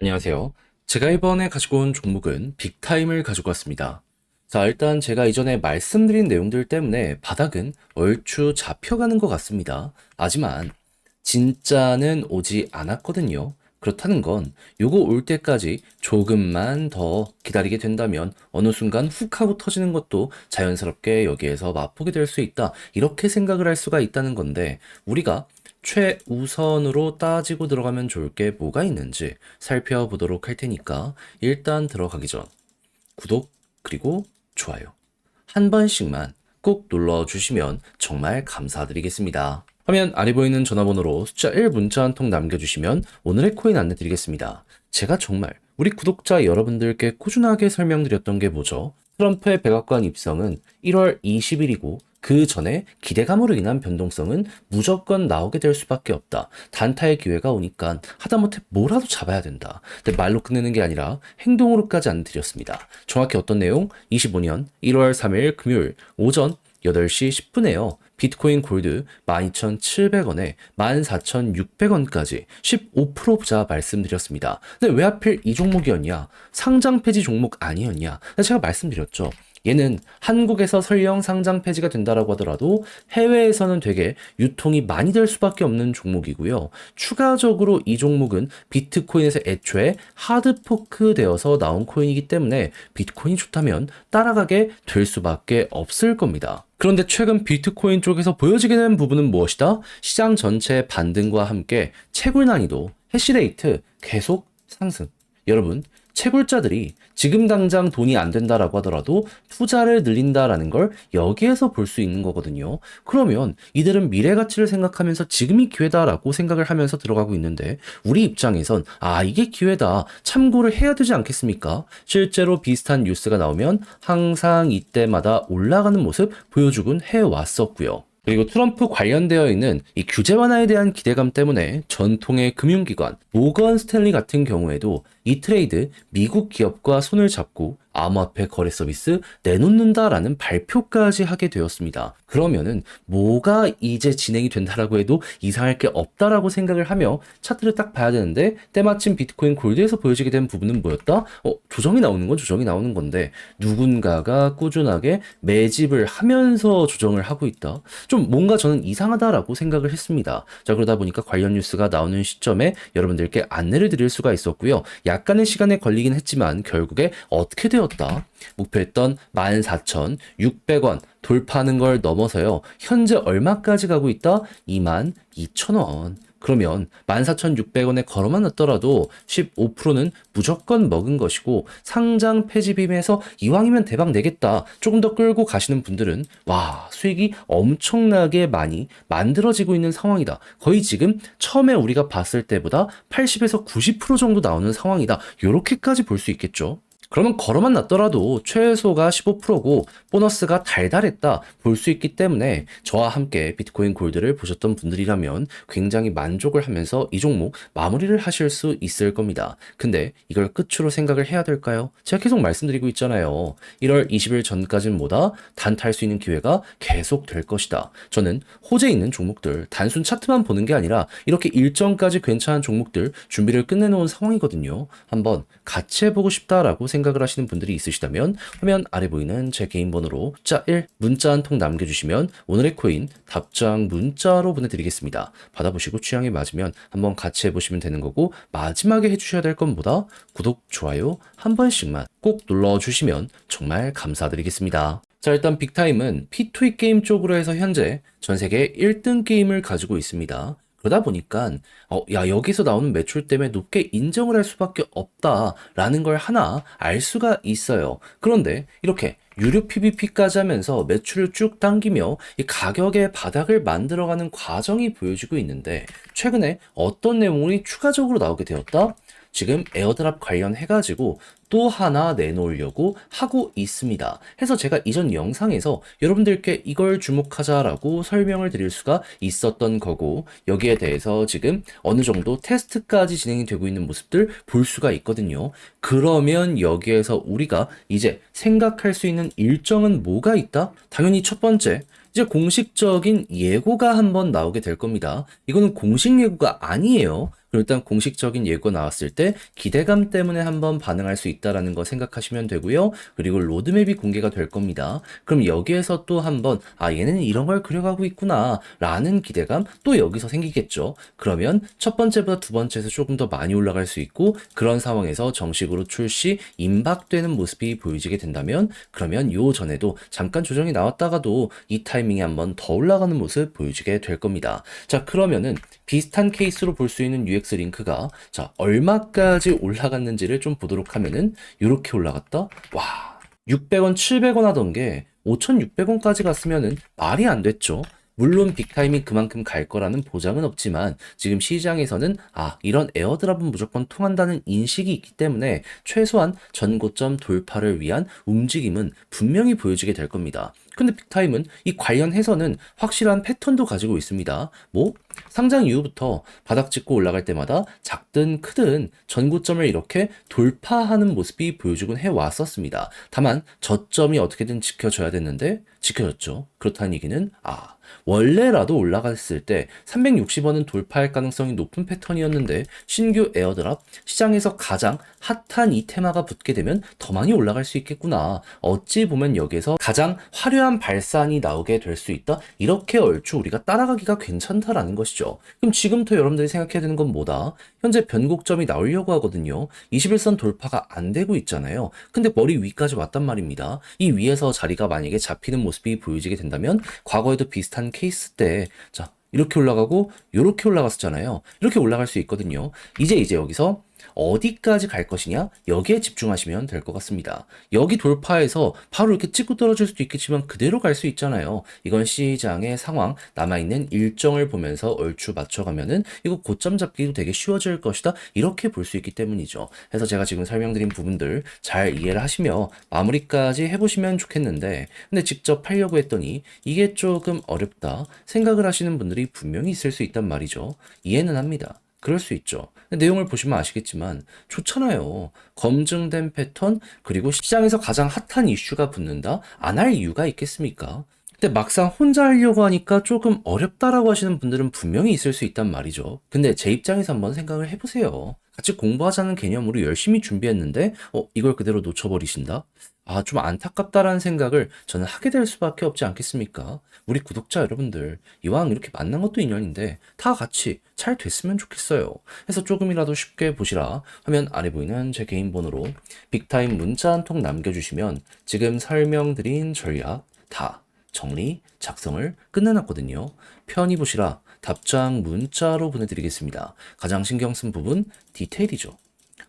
안녕하세요. 제가 이번에 가지고 온 종목은 빅타임을 가지고 왔습니다. 자, 일단 제가 이전에 말씀드린 내용들 때문에 바닥은 얼추 잡혀가는 것 같습니다. 하지만 진짜는 오지 않았거든요. 그렇다는 건 요거 올 때까지 조금만 더 기다리게 된다면 어느 순간 훅 하고 터지는 것도 자연스럽게 여기에서 맛보게 될 수 있다. 이렇게 생각을 할 수가 있다는 건데 우리가 최우선으로 따지고 들어가면 좋을 게 뭐가 있는지 살펴보도록 할 테니까 일단 들어가기 전 구독 그리고 좋아요 한 번씩만 꼭 눌러주시면 정말 감사드리겠습니다. 화면 아래 보이는 전화번호로 숫자 1 문자 한 통 남겨주시면 오늘의 코인 안내 드리겠습니다. 제가 정말 우리 구독자 여러분들께 꾸준하게 설명드렸던 게 뭐죠? 트럼프의 백악관 입성은 1월 20일이고 그 전에 기대감으로 인한 변동성은 무조건 나오게 될 수밖에 없다. 단타의 기회가 오니까 하다못해 뭐라도 잡아야 된다. 근데 말로 끝내는 게 아니라 행동으로까지 안드렸습니다. 정확히 어떤 내용? 25년 1월 3일 금요일 오전 8시 10분에요. 비트코인 골드 12,700원에 14,600원까지 15% 부자 말씀드렸습니다. 근데 왜 하필 이 종목이었냐? 상장 폐지 종목 아니었냐? 제가 말씀드렸죠. 얘는 한국에서 설령 상장 폐지가 된다라고 하더라도 해외에서는 되게 유통이 많이 될 수밖에 없는 종목이고요. 추가적으로 이 종목은 비트코인에서 애초에 하드포크 되어서 나온 코인이기 때문에 비트코인이 좋다면 따라가게 될 수밖에 없을 겁니다. 그런데 최근 비트코인 쪽에서 보여지게 된 부분은 무엇이다? 시장 전체의 반등과 함께 채굴 난이도, 해시레이트 계속 상승. 여러분, 채굴자들이 지금 당장 돈이 안 된다라고 하더라도 투자를 늘린다라는 걸 여기에서 볼 수 있는 거거든요. 그러면 이들은 미래 가치를 생각하면서 지금이 기회다라고 생각을 하면서 들어가고 있는데 우리 입장에선 이게 기회다 참고를 해야 되지 않겠습니까? 실제로 비슷한 뉴스가 나오면 항상 이때마다 올라가는 모습 보여주곤 해왔었고요. 그리고 트럼프 관련되어 있는 이 규제 완화에 대한 기대감 때문에 전통의 금융기관 모건 스탠리 같은 경우에도 이 트레이드 미국 기업과 손을 잡고 암호화폐 거래 서비스 내놓는다라는 발표까지 하게 되었습니다. 그러면은 뭐가 이제 진행이 된다라고 해도 이상할 게 없다라고 생각을 하며 차트를 딱 봐야 되는데 때마침 비트코인 골드에서 보여지게 된 부분은 뭐였다? 조정이 나오는 건 조정이 나오는 건데 누군가가 꾸준하게 매집을 하면서 조정을 하고 있다. 좀 뭔가 저는 이상하다라고 생각을 했습니다. 자, 그러다 보니까 관련 뉴스가 나오는 시점에 여러분들께 안내를 드릴 수가 있었고요. 약간의 시간에 걸리긴 했지만 결국에 어떻게 되었다? 목표했던 14,600원 돌파하는 걸 넘어서요. 현재 얼마까지 가고 있다? 22,000원. 그러면 14,600원에 걸어만 놨더라도 15%는 무조건 먹은 것이고 상장 폐지 빔에서 이왕이면 대박 내겠다. 조금 더 끌고 가시는 분들은 수익이 엄청나게 많이 만들어지고 있는 상황이다. 거의 지금 처음에 우리가 봤을 때보다 80에서 90% 정도 나오는 상황이다. 요렇게까지 볼 수 있겠죠. 그러면 걸어만 놨더라도 최소가 15%고 보너스가 달달했다 볼 수 있기 때문에 저와 함께 비트코인 골드를 보셨던 분들이라면 굉장히 만족을 하면서 이 종목 마무리를 하실 수 있을 겁니다. 근데 이걸 끝으로 생각을 해야 될까요? 제가 계속 말씀드리고 있잖아요. 1월 20일 전까지는 뭐다? 단타할 수 있는 기회가 계속 될 것이다. 저는 호재 있는 종목들 단순 차트만 보는 게 아니라 이렇게 일정까지 괜찮은 종목들 준비를 끝내놓은 상황이거든요. 한번 같이 해보고 싶다라고 생각을 하시는 분들이 있으시다면 화면 아래 보이는 제 개인 번호로 숫자 1 문자 한 통 남겨주시면 오늘의 코인 답장 문자로 보내드리겠습니다. 받아보시고 취향에 맞으면 한번 같이 해보시면 되는 거고 마지막에 해주셔야 될 건 뭐다? 구독, 좋아요 한 번씩만 꼭 눌러주시면 정말 감사드리겠습니다. 자, 일단 빅타임은 P2E 게임 쪽으로 해서 현재 전 세계 1등 게임을 가지고 있습니다. 그러다 보니까 여기서 나오는 매출 때문에 높게 인정을 할 수밖에 없다라는 걸 하나 알 수가 있어요. 그런데 이렇게 유료 PVP까지 하면서 매출을 쭉 당기며 이 가격의 바닥을 만들어가는 과정이 보여지고 있는데 최근에 어떤 내용이 추가적으로 나오게 되었다? 지금 에어드랍 관련해가지고 또 하나 내놓으려고 하고 있습니다. 해서 제가 이전 영상에서 여러분들께 이걸 주목하자라고 설명을 드릴 수가 있었던 거고 여기에 대해서 지금 어느 정도 테스트까지 진행이 되고 있는 모습들 볼 수가 있거든요. 그러면 여기에서 우리가 이제 생각할 수 있는 일정은 뭐가 있다? 당연히 첫 번째, 이제 공식적인 예고가 한번 나오게 될 겁니다. 이거는 공식 예고가 아니에요. 그럼 일단 공식적인 예고 나왔을 때 기대감 때문에 한번 반응할 수 있다라는 거 생각하시면 되고요. 그리고 로드맵이 공개가 될 겁니다. 그럼 여기에서 또 한번 얘는 이런 걸 그려가고 있구나 라는 기대감 또 여기서 생기겠죠. 그러면 첫 번째보다 두 번째에서 조금 더 많이 올라갈 수 있고 그런 상황에서 정식으로 출시 임박되는 모습이 보여지게 된다면 그러면 요 전에도 잠깐 조정이 나왔다가도 이 타이밍에 한번 더 올라가는 모습 보여지게 될 겁니다. 자, 그러면은 비슷한 케이스로 볼 수 있는 UX 링크가 자, 얼마까지 올라갔는지를 좀 보도록 하면은 이렇게 올라갔다. 와, 600원, 700원 하던 게 5,600원까지 갔으면은 말이 안 됐죠. 물론 빅타임이 그만큼 갈 거라는 보장은 없지만 지금 시장에서는 이런 에어드랍은 무조건 통한다는 인식이 있기 때문에 최소한 전고점 돌파를 위한 움직임은 분명히 보여지게 될 겁니다. 근데 빅타임은 이 관련해서는 확실한 패턴도 가지고 있습니다. 뭐 상장 이후부터 바닥 찍고 올라갈 때마다 작든 크든 전고점을 이렇게 돌파하는 모습이 보여주곤 해왔었습니다. 다만 저점이 어떻게든 지켜져야 됐는데 지켜졌죠. 그렇다는 얘기는 원래라도 올라갔을 때 360원은 돌파할 가능성이 높은 패턴이었는데 신규 에어드랍 시장에서 가장 핫한 이 테마가 붙게 되면 더 많이 올라갈 수 있겠구나. 어찌 보면 여기에서 가장 화려한 발산이 나오게 될 수 있다. 이렇게 얼추 우리가 따라가기가 괜찮다라는 것이죠. 그럼 지금부터 여러분들이 생각해야 되는 건 뭐다? 현재 변곡점이 나오려고 하거든요. 21선 돌파가 안 되고 있잖아요. 근데 머리 위까지 왔단 말입니다. 이 위에서 자리가 만약에 잡히는 모습이 보여지게 된다면 과거에도 비슷한 케이스 때 자, 이렇게 올라가고 이렇게 올라갔었잖아요. 이렇게 올라갈 수 있거든요. 이제 여기서 어디까지 갈 것이냐? 여기에 집중하시면 될 것 같습니다. 여기 돌파해서 바로 이렇게 찍고 떨어질 수도 있겠지만 그대로 갈 수 있잖아요. 이건 시장의 상황, 남아있는 일정을 보면서 얼추 맞춰가면은 이거 고점 잡기도 되게 쉬워질 것이다. 이렇게 볼 수 있기 때문이죠. 그래서 제가 지금 설명드린 부분들 잘 이해를 하시며 마무리까지 해보시면 좋겠는데 근데 직접 하려고 했더니 이게 조금 어렵다 생각을 하시는 분들이 분명히 있을 수 있단 말이죠. 이해는 합니다. 그럴 수 있죠. 내용을 보시면 아시겠지만 좋잖아요. 검증된 패턴 그리고 시장에서 가장 핫한 이슈가 붙는다? 안 할 이유가 있겠습니까? 근데 막상 혼자 하려고 하니까 조금 어렵다라고 하시는 분들은 분명히 있을 수 있단 말이죠. 근데 제 입장에서 한번 생각을 해보세요. 같이 공부하자는 개념으로 열심히 준비했는데 이걸 그대로 놓쳐버리신다? 좀 안타깝다라는 생각을 저는 하게 될 수밖에 없지 않겠습니까? 우리 구독자 여러분들, 이왕 이렇게 만난 것도 인연인데 다 같이 잘 됐으면 좋겠어요. 그래서 조금이라도 쉽게 보시라 화면 아래 보이는 제 개인 번호로 빅타임 문자 한 통 남겨주시면 지금 설명드린 전략 다 정리, 작성을 끝내놨거든요. 편히 보시라 답장 문자로 보내드리겠습니다. 가장 신경 쓴 부분 디테일이죠.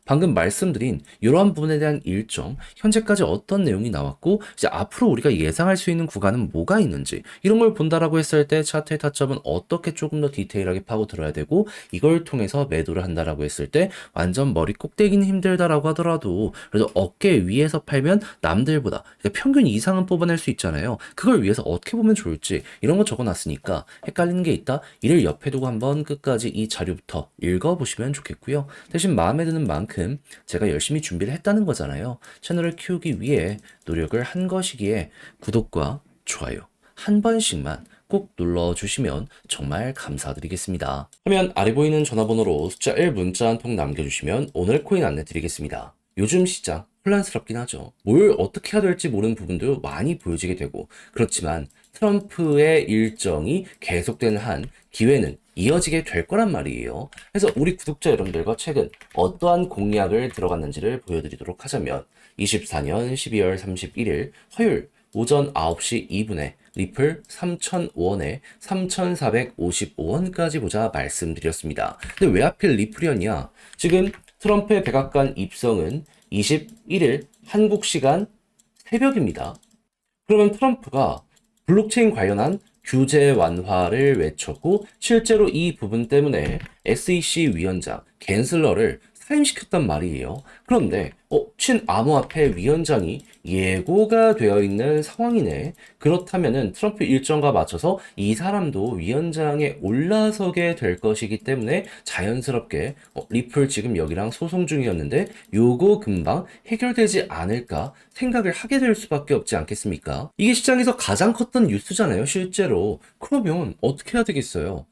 방금 말씀드린 이러한 부분에 대한 일정, 현재까지 어떤 내용이 나왔고 이제 앞으로 우리가 예상할 수 있는 구간은 뭐가 있는지 이런 걸 본다라고 했을 때 차트의 타점은 어떻게 조금 더 디테일하게 파고들어야 되고 이걸 통해서 매도를 한다라고 했을 때 완전 머리 꼭대기는 힘들다라고 하더라도 그래도 어깨 위에서 팔면 남들보다 평균 이상은 뽑아낼 수 있잖아요. 그걸 위해서 어떻게 보면 좋을지 이런 거 적어놨으니까 헷갈리는 게 있다? 이를 옆에 두고 한번 끝까지 이 자료부터 읽어보시면 좋겠고요. 대신 마음에 드는 만큼 제가 열심히 준비를 했다는 거잖아요. 채널을 키우기 위해 노력을 한 것이기에 구독과 좋아요 한 번씩만 꼭 눌러주시면 정말 감사드리겠습니다. 화면 아래 보이는 전화번호로 숫자 1 문자 한 통 남겨주시면 오늘 코인 안내 드리겠습니다. 요즘 시장 혼란스럽긴 하죠. 뭘 어떻게 해야 될지 모르는 부분도 많이 보여지게 되고 그렇지만 트럼프의 일정이 계속되는 한 기회는 이어지게 될 거란 말이에요. 그래서 우리 구독자 여러분들과 최근 어떠한 공약을 들어갔는지를 보여드리도록 하자면 24년 12월 31일 화요일 오전 9시 2분에 리플 3,005원에 3,455원까지 보자 말씀드렸습니다. 근데 왜 하필 리플이었냐? 지금 트럼프의 백악관 입성은 21일 한국 시간 새벽입니다. 그러면 트럼프가 블록체인 관련한 규제 완화를 외쳤고 실제로 이 부분 때문에 SEC 위원장 갠슬러를 사임시켰단 말이에요. 그런데 친암호화폐 위원장이 예고가 되어 있는 상황이네. 그렇다면은 트럼프 일정과 맞춰서 이 사람도 위원장에 올라서게 될 것이기 때문에 자연스럽게 리플 지금 여기랑 소송 중이었는데 요거 금방 해결되지 않을까 생각을 하게 될 수밖에 없지 않겠습니까? 이게 시장에서 가장 컸던 뉴스잖아요, 실제로. 그러면 어떻게 해야 되겠어요?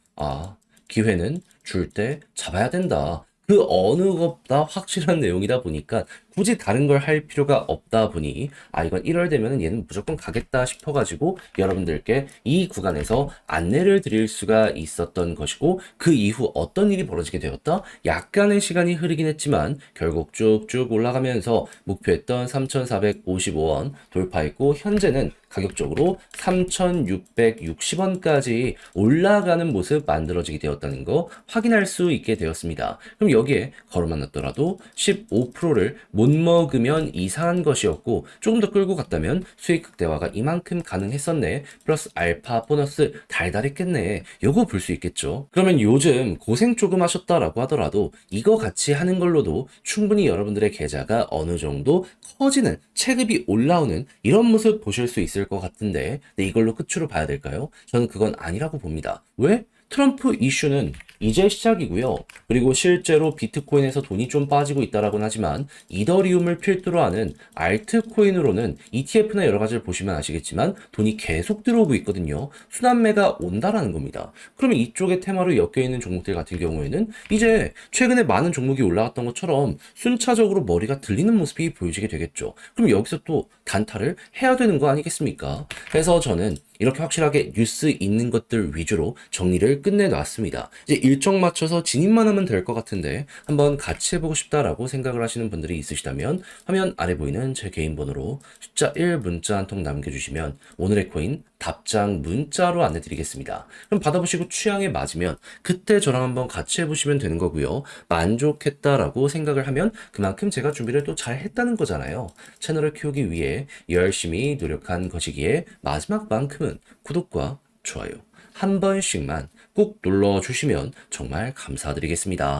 기회는 줄 때 잡아야 된다. 그 어느 것보다 확실한 내용이다 보니까 굳이 다른 걸 할 필요가 없다 보니 이건 1월 되면 얘는 무조건 가겠다 싶어가지고 여러분들께 이 구간에서 안내를 드릴 수가 있었던 것이고, 그 이후 어떤 일이 벌어지게 되었다? 약간의 시간이 흐르긴 했지만 결국 쭉쭉 올라가면서 목표했던 3,455원 돌파했고, 현재는 가격적으로 3,660원까지 올라가는 모습 만들어지게 되었다는 거 확인할 수 있게 되었습니다. 그럼 여기에 걸어만 놨더라도 15%를 못 먹으면 이상한 것이었고, 조금 더 끌고 갔다면 수익 극대화가 이만큼 가능했었네. 플러스 알파 보너스 달달했겠네. 요거 볼 수 있겠죠. 그러면 요즘 고생 조금 하셨다라고 하더라도 이거 같이 하는 걸로도 충분히 여러분들의 계좌가 어느 정도 커지는, 체급이 올라오는 이런 모습 보실 수 있을 것 같은데, 근데 이걸로 끝으로 봐야 될까요? 저는 그건 아니라고 봅니다. 왜? 트럼프 이슈는 이제 시작이고요. 그리고 실제로 비트코인에서 돈이 좀 빠지고 있다라고는 하지만 이더리움을 필두로 하는 알트코인으로는 ETF나 여러 가지를 보시면 아시겠지만 돈이 계속 들어오고 있거든요. 순환매가 온다라는 겁니다. 그러면 이쪽에 테마로 엮여있는 종목들 같은 경우에는 이제 최근에 많은 종목이 올라갔던 것처럼 순차적으로 머리가 들리는 모습이 보여지게 되겠죠. 그럼 여기서 또 단타를 해야 되는 거 아니겠습니까? 그래서 저는 이렇게 확실하게 뉴스 있는 것들 위주로 정리를 끝내놨습니다. 이제 일정 맞춰서 진입만 하면 될 것 같은데 한번 같이 해보고 싶다라고 생각을 하시는 분들이 있으시다면 화면 아래 보이는 제 개인 번호로 숫자 1 문자 한 통 남겨주시면 오늘의 코인 답장 문자로 안내드리겠습니다. 그럼 받아보시고 취향에 맞으면 그때 저랑 한번 같이 해보시면 되는 거고요. 만족했다라고 생각을 하면 그만큼 제가 준비를 또 잘 했다는 거잖아요. 채널을 키우기 위해 열심히 노력한 것이기에 마지막만큼은 구독과 좋아요 한 번씩만 꼭 눌러주시면 정말 감사드리겠습니다.